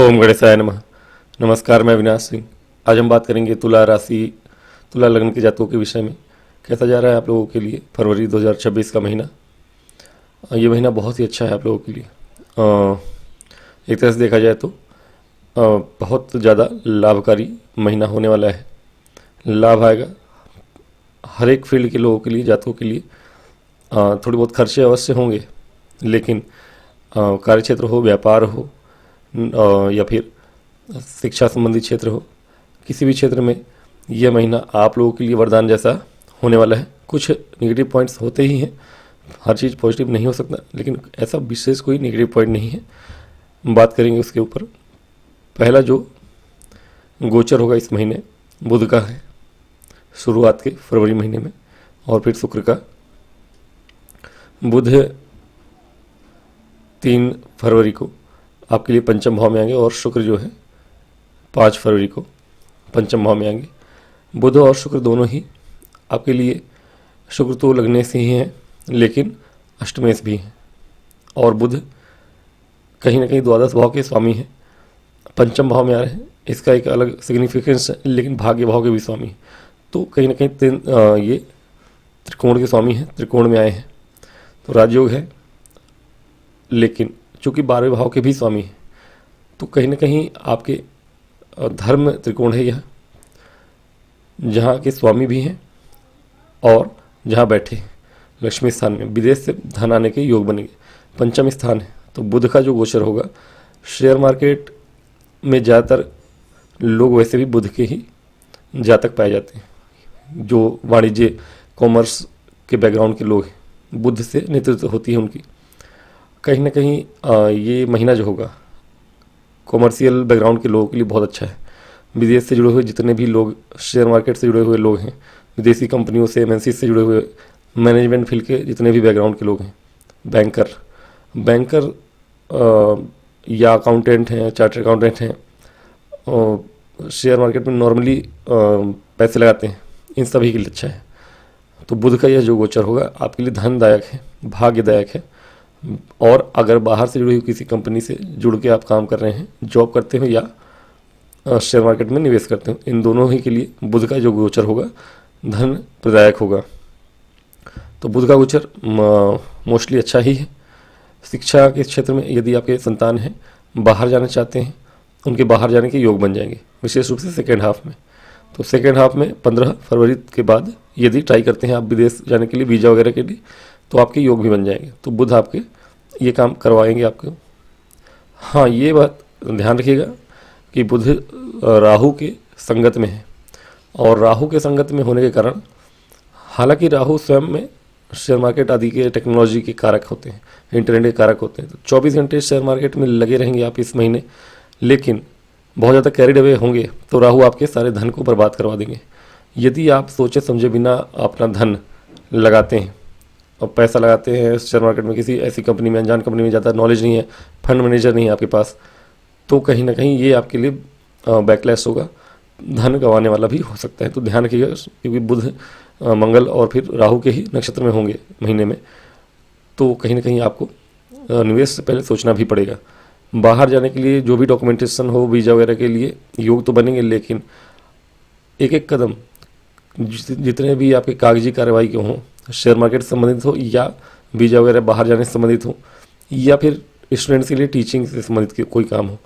ओम गणेशाय नमः। नमस्कार, मैं अविनाश सिंह। आज हम बात करेंगे तुला राशि, तुला लग्न के जातकों के विषय में। कैसा जा रहा है आप लोगों के लिए फरवरी 2026 का महीना। ये महीना बहुत ही अच्छा है आप लोगों के लिए। एक तरह से देखा जाए तो बहुत ज़्यादा लाभकारी महीना होने वाला है। लाभ आएगा हर एक फील्ड के लोगों के लिए, जातकों के लिए। थोड़ी बहुत खर्चे अवश्य होंगे, लेकिन कार्यक्षेत्र हो, व्यापार हो, या फिर शिक्षा संबंधी क्षेत्र हो, किसी भी क्षेत्र में यह महीना आप लोगों के लिए वरदान जैसा होने वाला है। कुछ नेगेटिव पॉइंट्स होते ही हैं, हर चीज़ पॉजिटिव नहीं हो सकता, लेकिन ऐसा विशेष कोई नेगेटिव पॉइंट नहीं है। बात करेंगे उसके ऊपर। पहला जो गोचर होगा इस महीने बुध का है, शुरुआत के फरवरी महीने में, और फिर शुक्र का। बुध 3 फरवरी को आपके लिए पंचम भाव में आएंगे, और शुक्र जो है 5 फरवरी को पंचम भाव में आएंगे। बुध और शुक्र दोनों ही आपके लिए, शुक्र तो लगने से ही हैं, लेकिन अष्टमेश भी हैं, और बुध कहीं ना कहीं द्वादश भाव के स्वामी हैं, पंचम भाव में आ रहे हैं। इसका एक अलग सिग्निफिकेंस है, लेकिन भाग्य भाव के भी स्वामी हैं। तो कहीं ना कहीं ये त्रिकोण के स्वामी हैं, त्रिकोण में आए हैं, तो राजयोग है। लेकिन चूँकि 12वें भाव के भी स्वामी हैं, तो कहीं ना कहीं आपके धर्म त्रिकोण है यह, जहाँ के स्वामी भी हैं और जहाँ बैठे हैं लक्ष्मी स्थान में, विदेश से धन आने के योग बनेंगे। पंचम स्थान है, तो बुध का जो गोचर होगा, शेयर मार्केट में ज़्यादातर लोग वैसे भी बुध के ही जातक पाए जाते हैं। जो वाणिज्य कॉमर्स के बैकग्राउंड के लोग हैं, बुध से नेतृत्व होती है उनकी। कहीं ना कहीं ये महीना जो होगा कॉमर्शियल बैकग्राउंड के लोगों के लिए बहुत अच्छा है। विदेश से जुड़े हुए जितने भी लोग, शेयर मार्केट से जुड़े हुए लोग हैं, विदेशी कंपनियों से, एमएनसी से जुड़े हुए, मैनेजमेंट फील्ड के जितने भी बैकग्राउंड के लोग हैं, बैंकर या अकाउंटेंट हैं, चार्टर्ड अकाउंटेंट हैं, शेयर मार्केट में नॉर्मली पैसे लगाते हैं, इन सभी के लिए अच्छा है। तो बुध का यह जो गोचर होगा आपके लिए धनदायक है, भाग्यदायक है। और अगर बाहर से जुड़ी हुई किसी कंपनी से जुड़ के आप काम कर रहे हैं, जॉब करते हो या शेयर मार्केट में निवेश करते हो, इन दोनों ही के लिए बुध का जो गोचर होगा धन प्रदायक होगा। तो बुध का गोचर मोस्टली अच्छा ही है। शिक्षा के क्षेत्र में यदि आपके संतान हैं, बाहर जाना चाहते हैं, उनके बाहर जाने के योग बन जाएंगे, विशेष रूप से सेकेंड हाफ में। तो सेकेंड हाफ में 15 फरवरी के बाद यदि ट्राई करते हैं आप विदेश जाने के लिए, वीज़ा वगैरह के लिए, तो आपके योग भी बन जाएंगे। तो बुध आपके ये काम करवाएंगे आपको। हाँ, ये बात ध्यान रखिएगा कि बुध राहु के संगत में है, और राहु के संगत में होने के कारण, हालांकि राहु स्वयं में शेयर मार्केट आदि के टेक्नोलॉजी के कारक होते हैं, इंटरनेट के कारक होते हैं, तो 24 घंटे शेयर मार्केट में लगे रहेंगे आप इस महीने। लेकिन बहुत ज़्यादा कैरिड अवे होंगे तो राहु आपके सारे धन को बर्बाद करवा देंगे। यदि आप सोचे समझे बिना अपना धन लगाते हैं और पैसा लगाते हैं शेयर मार्केट में, किसी ऐसी कंपनी में, अनजान कंपनी में, ज़्यादा नॉलेज नहीं है, फंड मैनेजर नहीं है आपके पास, तो कहीं ना कहीं ये आपके लिए बैकलैश होगा, धन गंवाने वाला भी हो सकता है। तो ध्यान रखिएगा, क्योंकि बुध मंगल और फिर राहु के ही नक्षत्र में होंगे महीने में, तो कहीं ना कहीं आपको निवेश से पहले सोचना भी पड़ेगा। बाहर जाने के लिए जो भी डॉक्यूमेंटेशन हो, वीज़ा वगैरह के लिए योग तो बनेंगे, लेकिन एक एक कदम जितने भी आपके कागजी कार्रवाई के हों, शेयर मार्केट से संबंधित हो, या वीज़ा वगैरह बाहर जाने से संबंधित हो, या फिर स्टूडेंट्स के लिए टीचिंग से संबंधित कोई काम हो।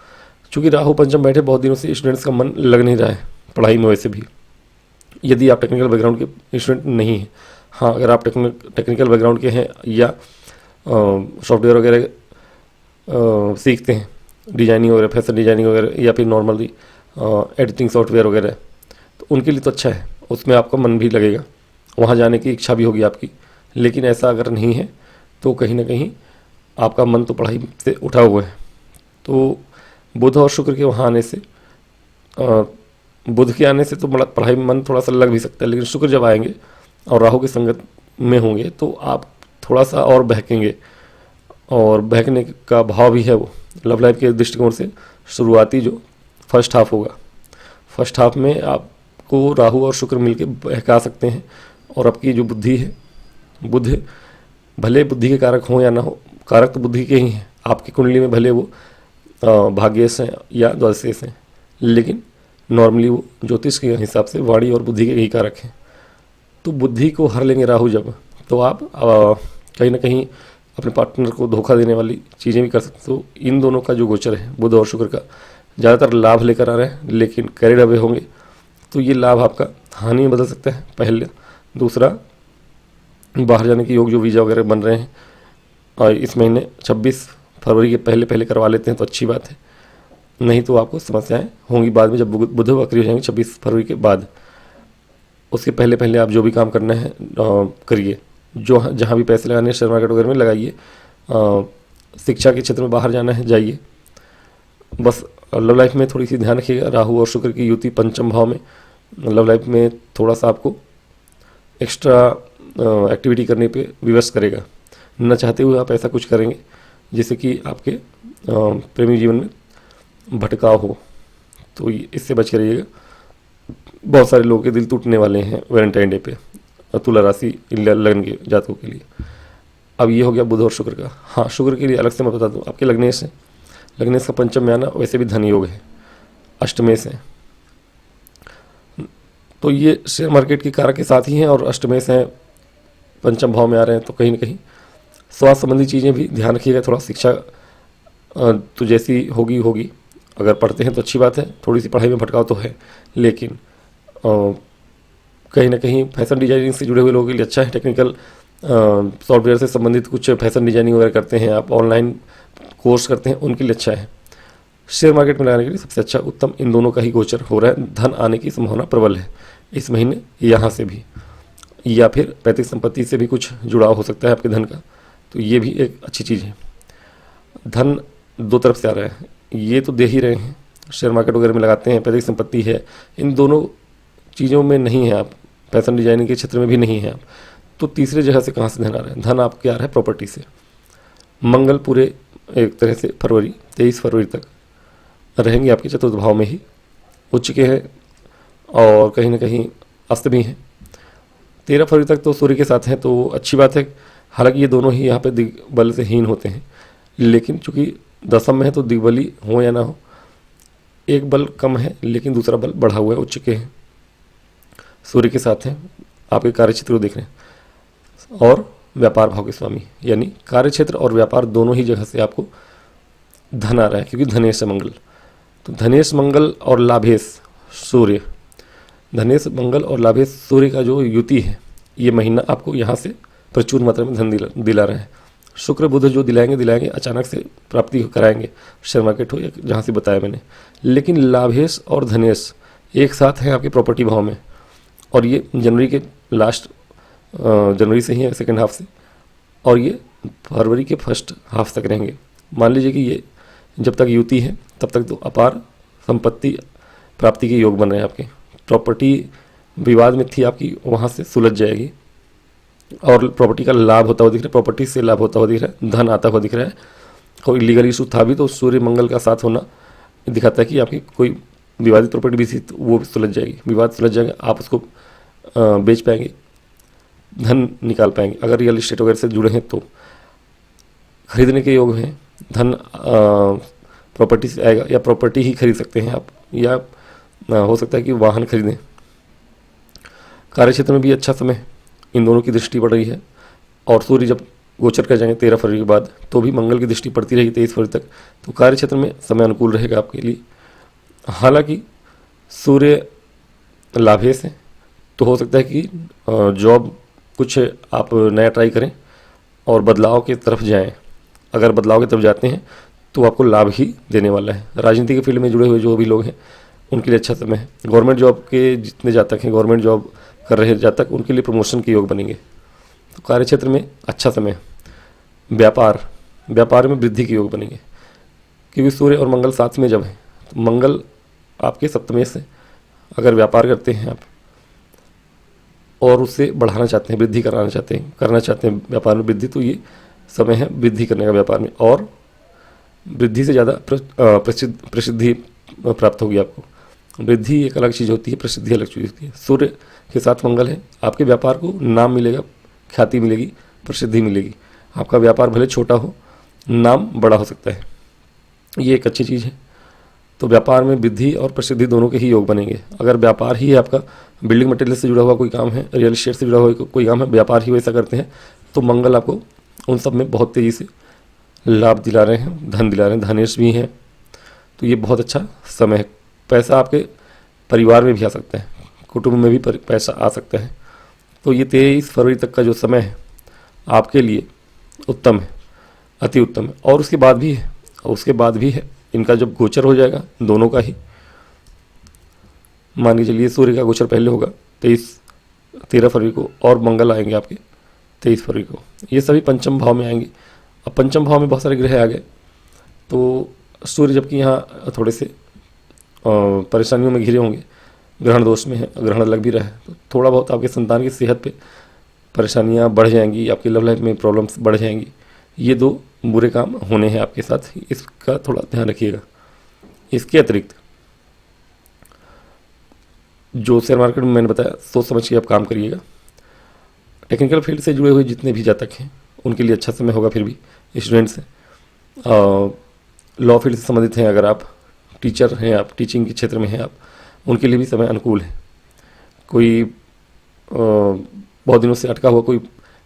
चूँकि राहु पंचम बैठे बहुत दिनों से स्टूडेंट्स का मन लग नहीं रहा है पढ़ाई में। वैसे भी यदि आप टेक्निकल बैकग्राउंड के स्टूडेंट नहीं हैं, हाँ, अगर आप टेक्निकल बैकग्राउंड के हैं या सॉफ्टवेयर वगैरह सीखते हैं, डिजाइनिंग वगैरह, फैशन डिजाइनिंग वगैरह, या फिर नॉर्मली एडिटिंग सॉफ्टवेयर वगैरह, तो उनके लिए तो अच्छा है, उसमें आपका मन भी लगेगा, वहाँ जाने की इच्छा भी होगी आपकी। लेकिन ऐसा अगर नहीं है तो कहीं ना कहीं आपका मन तो पढ़ाई से उठा हुआ है। तो बुध और शुक्र के वहाँ आने से, बुध के आने से तो बड़ा पढ़ाई में मन थोड़ा सा लग भी सकता है, लेकिन शुक्र जब आएंगे और राहु की संगत में होंगे तो आप थोड़ा सा और बहकेंगे, और बहकने का भाव भी है वो लव लाइफ के दृष्टिकोण से। शुरुआती जो फर्स्ट हाफ होगा, फर्स्ट हाफ में आपको राहु और शुक्र मिलके बहका सकते हैं, और आपकी जो बुद्धि है, बुध भले बुद्धि के कारक हों या ना हो, कारक तो बुद्धि के ही हैं। आपकी कुंडली में भले वो भाग्य से या द्वादश से, लेकिन नॉर्मली वो ज्योतिष के हिसाब से वाणी और बुद्धि के यही कारक हैं। तो बुद्धि को हर लेंगे राहु जब, तो आप कहीं ना कहीं अपने पार्टनर को धोखा देने वाली चीज़ें भी कर सकते। तो इन दोनों का जो गोचर है बुध और शुक्र का, ज़्यादातर लाभ लेकर आ रहे हैं, लेकिन कैरिड अवे होंगे तो ये लाभ आपका हानि में बदल सकता है, पहले। दूसरा, बाहर जाने के योग जो वीज़ा वगैरह बन रहे हैं और इस महीने 26 फरवरी के पहले पहले करवा लेते हैं तो अच्छी बात है, नहीं तो आपको समस्याएं होंगी बाद में, जब बुध वक्री हो जाएंगे 26 फरवरी के बाद। उसके पहले पहले आप जो भी काम करना है करिए, जो जहाँ भी पैसे लगाने हैं शेयर मार्केट वगैरह में लगाइए। शिक्षा के क्षेत्र में बाहर जाना है जाइए। बस लव लाइफ में थोड़ी सी ध्यान रखिएगा, राहु और शुक्र की युति पंचम भाव में लव लाइफ में थोड़ा सा आपको एक्स्ट्रा एक्टिविटी करने पे विवश करेगा। न चाहते हुए आप ऐसा कुछ करेंगे जिससे कि आपके प्रेमी जीवन में भटकाव हो, तो इससे बच के रहिएगा। बहुत सारे लोगों के दिल टूटने वाले हैं वैलेंटाइन डे पे, तुला राशि लगन के जातकों के लिए। अब ये हो गया बुध और शुक्र का। हाँ, शुक्र के लिए अलग से मैं बता दूँ, आपके लगनेश का पंचम में आना वैसे भी धन योग है, अष्टमेश है, तो ये शेयर मार्केट की कारक के साथ ही हैं और अष्टमेश हैं, पंचम भाव में आ रहे हैं। तो कहीं ना कहीं स्वास्थ्य संबंधी चीज़ें भी ध्यान रखिएगा। थोड़ा शिक्षा तो जैसी होगी, अगर पढ़ते हैं तो अच्छी बात है, थोड़ी सी पढ़ाई में भटकाव तो है, लेकिन कहीं ना कहीं फैशन डिजाइनिंग से जुड़े हुए लोगों के लिए अच्छा है। टेक्निकल सॉफ्टवेयर से संबंधित कुछ फैशन डिजाइनिंग वगैरह करते हैं आप, ऑनलाइन कोर्स करते हैं, उनके लिए अच्छा है। शेयर मार्केट में लगाने के लिए सबसे अच्छा उत्तम इन दोनों का ही गोचर हो रहा है। धन आने की संभावना प्रबल है इस महीने, यहाँ से भी, या फिर पैतृक संपत्ति से भी कुछ जुड़ाव हो सकता है आपके धन का, तो ये भी एक अच्छी चीज़ है। धन दो तरफ से आ रहा है, ये तो दे ही रहे हैं, शेयर मार्केट वगैरह में लगाते हैं, पैतृक संपत्ति है, इन दोनों चीज़ों में नहीं है आप, फैशन डिजाइनिंग के क्षेत्र में भी नहीं है आप, तो तीसरे जगह से कहाँ से धन आ रहा है? धन आपके आ रहा है प्रॉपर्टी से। मंगल पूरे एक तरह से 23 फरवरी तक रहेंगे आपके चतुर्थ भाव में ही, उच्च के हैं और कहीं ना कहीं अस्त भी हैं। 13 फरवरी तक तो सूर्य के साथ हैं, तो अच्छी बात है। हालांकि ये दोनों ही यहाँ पे दिग्बल से हीन होते हैं, लेकिन चूंकि दशम में है तो दिग्बली हो या ना हो, एक बल कम है लेकिन दूसरा बल बढ़ा हुआ है, उच्च के हैं, सूर्य के साथ हैं, आपके कार्यक्षेत्र को देख रहे हैं, और व्यापार भाव के स्वामी, यानी कार्यक्षेत्र और व्यापार दोनों ही जगह से आपको धन आ रहा है, क्योंकि धनेश है मंगल। तो धनेश मंगल और लाभेश सूर्य, धनेश मंगल और लाभेश सूर्य का जो युति है, ये महीना आपको यहाँ से प्रचुर मात्रा में धन दिला रहे हैं। शुक्र बुध जो दिलाएंगे अचानक से प्राप्ति कराएंगे, शेयर मार्केट हो या जहाँ से बताया मैंने। लेकिन लाभेश और धनेश एक साथ हैं आपके प्रॉपर्टी भाव में, और ये जनवरी के लास्ट जनवरी से ही है, सेकेंड हाफ से, और ये फरवरी के फर्स्ट हाफ तक रहेंगे। मान लीजिए कि ये जब तक युति है तब तक तो अपार संपत्ति प्राप्ति के योग बन रहे हैं आपके। प्रॉपर्टी विवाद में थी आपकी, वहाँ से सुलझ जाएगी और प्रॉपर्टी का लाभ होता हुआ दिख रहा है, प्रॉपर्टी से लाभ होता हुआ दिख रहा है, धन आता हुआ दिख रहा है। कोई लीगल इशू था भी तो सूर्य मंगल का साथ होना दिखाता है कि आपकी कोई विवादित प्रॉपर्टी भी थी तो वो भी सुलझ जाएगी, विवाद सुलझ जाएगा, आप उसको बेच पाएंगे, धन निकाल पाएंगे। अगर रियल इस्टेट वगैरह से जुड़े हैं तो खरीदने के योग हैं, धन प्रॉपर्टी से आएगा, या प्रॉपर्टी ही खरीद सकते हैं आप, या हो सकता है कि वाहन खरीदें। कार्यक्षेत्र में भी अच्छा समय, इन दोनों की दृष्टि पड़ रही है, और सूर्य जब गोचर कर जाएंगे 13 फरवरी के बाद तो भी मंगल की दृष्टि पड़ती रहेगी 23 फरवरी तक, तो कार्यक्षेत्र में समय अनुकूल रहेगा आपके लिए। हालांकि सूर्य लाभेश है, तो हो सकता है कि जॉब कुछ आप नया ट्राई करें और बदलाव की तरफ जाएं। अगर बदलाव की तरफ जाते हैं तो आपको लाभ ही देने वाला है। राजनीति के फील्ड में जुड़े हुए जो भी लोग हैं उनके लिए अच्छा समय है। गवर्नमेंट जॉब के जितने जातक हैं, गवर्नमेंट जॉब कर रहे जातक, उनके लिए प्रमोशन के योग बनेंगे। तो कार्यक्षेत्र में अच्छा समय है। व्यापार में वृद्धि के योग बनेंगे, क्योंकि सूर्य और मंगल साथ में जब है, तो मंगल आपके सप्तमेश से, अगर व्यापार करते हैं आप और उससे बढ़ाना चाहते हैं, वृद्धि करना चाहते हैं व्यापार में वृद्धि, तो ये समय है वृद्धि करने का व्यापार में, और वृद्धि से ज़्यादा प्रसिद्धि प्राप्त होगी आपको। वृद्धि एक अलग चीज़ होती है, प्रसिद्धि अलग चीज़ होती है। सूर्य के साथ मंगल है, आपके व्यापार को नाम मिलेगा, ख्याति मिलेगी, प्रसिद्धि मिलेगी। आपका व्यापार भले छोटा हो, नाम बड़ा हो सकता है। ये एक अच्छी चीज़ है। तो व्यापार में वृद्धि और प्रसिद्धि दोनों के ही योग बनेंगे। अगर व्यापार ही है आपका, बिल्डिंग मटेरियल से जुड़ा हुआ कोई काम है, रियल एस्टेट से जुड़ा हुआ कोई काम है, व्यापार ही वैसा करते हैं, तो मंगल आपको उन सब में बहुत तेज़ी से लाभ दिला रहे हैं, धन दिला रहे हैं, धनेश भी हैं। तो ये बहुत अच्छा समय है। पैसा आपके परिवार में भी आ सकता है, कुटुंब में भी पैसा आ सकता है। तो ये 23 फरवरी तक का जो समय है आपके लिए उत्तम है, अति उत्तम है। और उसके बाद भी है, और उसके बाद भी है, इनका जब गोचर हो जाएगा दोनों का ही, मान के चलिए सूर्य का गोचर पहले होगा 13 फरवरी को, और मंगल आएंगे आपके 23 फरवरी को। ये सभी पंचम भाव में आएंगे। अब पंचम भाव में बहुत सारे ग्रह आ गए, तो सूर्य जबकि यहाँ थोड़े से परेशानियों में घिरे होंगे, ग्रहण दोष में है, ग्रहण लग भी रहा है, तो थोड़ा बहुत आपके संतान की सेहत पे परेशानियाँ बढ़ जाएंगी, आपकी लव लाइफ में प्रॉब्लम्स बढ़ जाएंगी। ये दो बुरे काम होने हैं आपके साथ, इसका थोड़ा ध्यान रखिएगा। इसके अतिरिक्त जो शेयर मार्केट में मैंने बताया, सोच समझ के आप काम करिएगा। टेक्निकल फील्ड से जुड़े हुए जितने भी जातक हैं उनके लिए अच्छा समय होगा। फिर भी स्टूडेंट्स हैं, लॉ फील्ड से संबंधित हैं, अगर आप टीचर हैं, आप टीचिंग के क्षेत्र में हैं आप, उनके लिए भी समय अनुकूल है। कोई बहुत दिनों से अटका हुआ कोई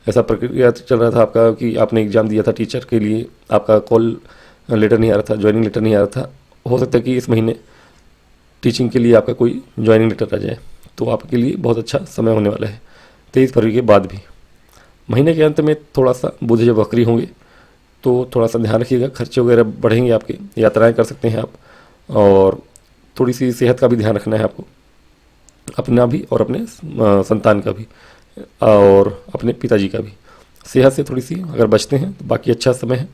ऐसा प्रक्रिया चल रहा था आपका कि आपने एग्ज़ाम दिया था टीचर के लिए, आपका कॉल लेटर नहीं आ रहा था, ज्वाइनिंग लेटर नहीं आ रहा था, हो सकता है कि इस महीने टीचिंग के लिए आपका कोई ज्वाइनिंग लेटर आ जाए। तो आपके लिए बहुत अच्छा समय होने वाला है 23 फरवरी के बाद भी। महीने के अंत में थोड़ा सा बुध जब वक्री होंगे तो थोड़ा सा ध्यान रखिएगा, खर्चे वगैरह बढ़ेंगे आपके, यात्राएं कर सकते हैं आप, और थोड़ी सी सेहत का भी ध्यान रखना है आपको, अपना भी और अपने संतान का भी, और अपने पिताजी का भी। सेहत से थोड़ी सी अगर बचते हैं तो बाकी अच्छा समय है।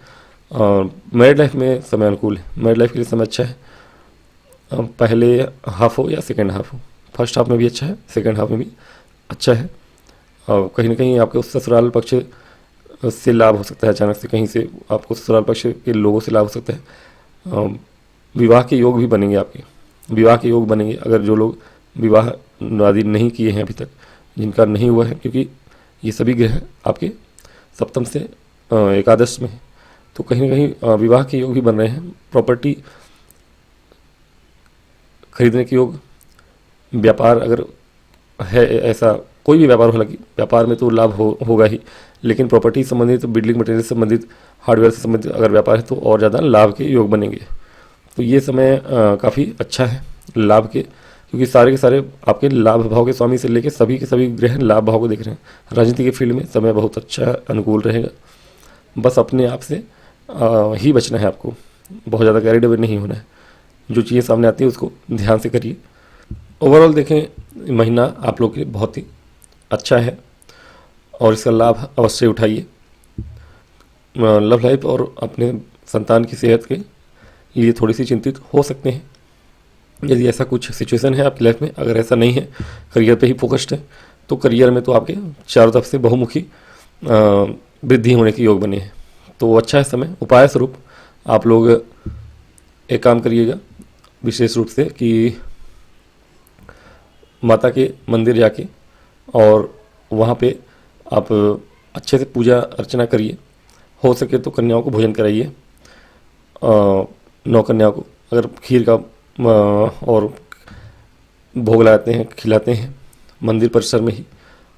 मैरिड लाइफ में समय अनुकूल है, मैरिड लाइफ के लिए समय अच्छा है। पहले हाफ हो या सेकेंड हाफ हो, फर्स्ट हाफ में भी अच्छा है, सेकेंड हाफ में भी अच्छा है। कहीं ना कहीं आपके उस ससुराल पक्ष से लाभ हो सकता है, अचानक से कहीं से आपको ससुराल पक्ष के लोगों से लाभ हो सकता है। विवाह के योग भी बनेंगे आपके, विवाह के योग बनेंगे। अगर जो लोग विवाह आदि नहीं किए हैं अभी तक, जिनका नहीं हुआ है, क्योंकि ये सभी ग्रह आपके सप्तम से एकादश में है, तो कहीं ना कहीं विवाह के योग भी बन रहे हैं। प्रॉपर्टी खरीदने के योग, व्यापार अगर है, ऐसा कोई भी व्यापार हो, हालांकि व्यापार में तो लाभ होगा ही, लेकिन प्रॉपर्टी संबंधित, बिल्डिंग मटेरियल से संबंधित, हार्डवेयर से संबंधित अगर व्यापार है तो और ज़्यादा लाभ के योग बनेंगे। तो ये समय काफ़ी अच्छा है लाभ के, क्योंकि सारे के सारे आपके लाभ भाव के स्वामी से लेकर सभी के सभी ग्रह लाभ भाव को देख रहे हैं। राजनीति के फील्ड में समय बहुत अच्छा अनुकूल रहेगा। बस अपने आप से ही बचना है आपको, बहुत ज़्यादा कैरिड अवे नहीं होना है। जो चीज़ें सामने आती है उसको ध्यान से करिए। ओवरऑल देखें, महीना आप लोग के लिए बहुत ही अच्छा है और इसका लाभ अवश्य उठाइए। लव लाइफ और अपने संतान की सेहत के लिए थोड़ी सी चिंतित हो सकते हैं यदि ऐसा कुछ सिचुएशन है आपकी लाइफ में। अगर ऐसा नहीं है, करियर पे ही फोकस्ड है, तो करियर में तो आपके चारों तरफ से बहुमुखी वृद्धि होने के योग बने हैं। तो अच्छा है समय। उपाय स्वरूप आप लोग एक काम करिएगा विशेष रूप से कि माता के मंदिर जाके और वहाँ पे आप अच्छे से पूजा अर्चना करिए। हो सके तो कन्याओं को भोजन कराइए, 9 कन्याओं को अगर खीर का और भोग लगाते हैं, खिलाते हैं मंदिर परिसर में ही,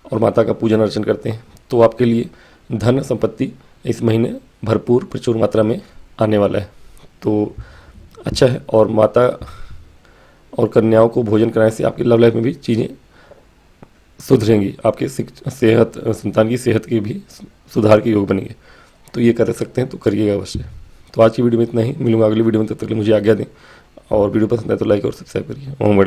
और माता का पूजन अर्चन करते हैं, तो आपके लिए धन संपत्ति इस महीने भरपूर प्रचुर मात्रा में आने वाला है। तो अच्छा है। और माता और कन्याओं को भोजन कराने से आपकी लव लाइफ में भी चीज़ें सुधरेंगी, आपके सेहत, संतान की सेहत के भी सुधार के योग बनेंगे। तो ये कर सकते हैं तो करिएगा अवश्य। तो आज की वीडियो में इतना ही, मिलूंगा अगली वीडियो में, तब तक के लिए मुझे आज्ञा दें। और वीडियो पसंद है तो लाइक और सब्सक्राइब करिए। ओम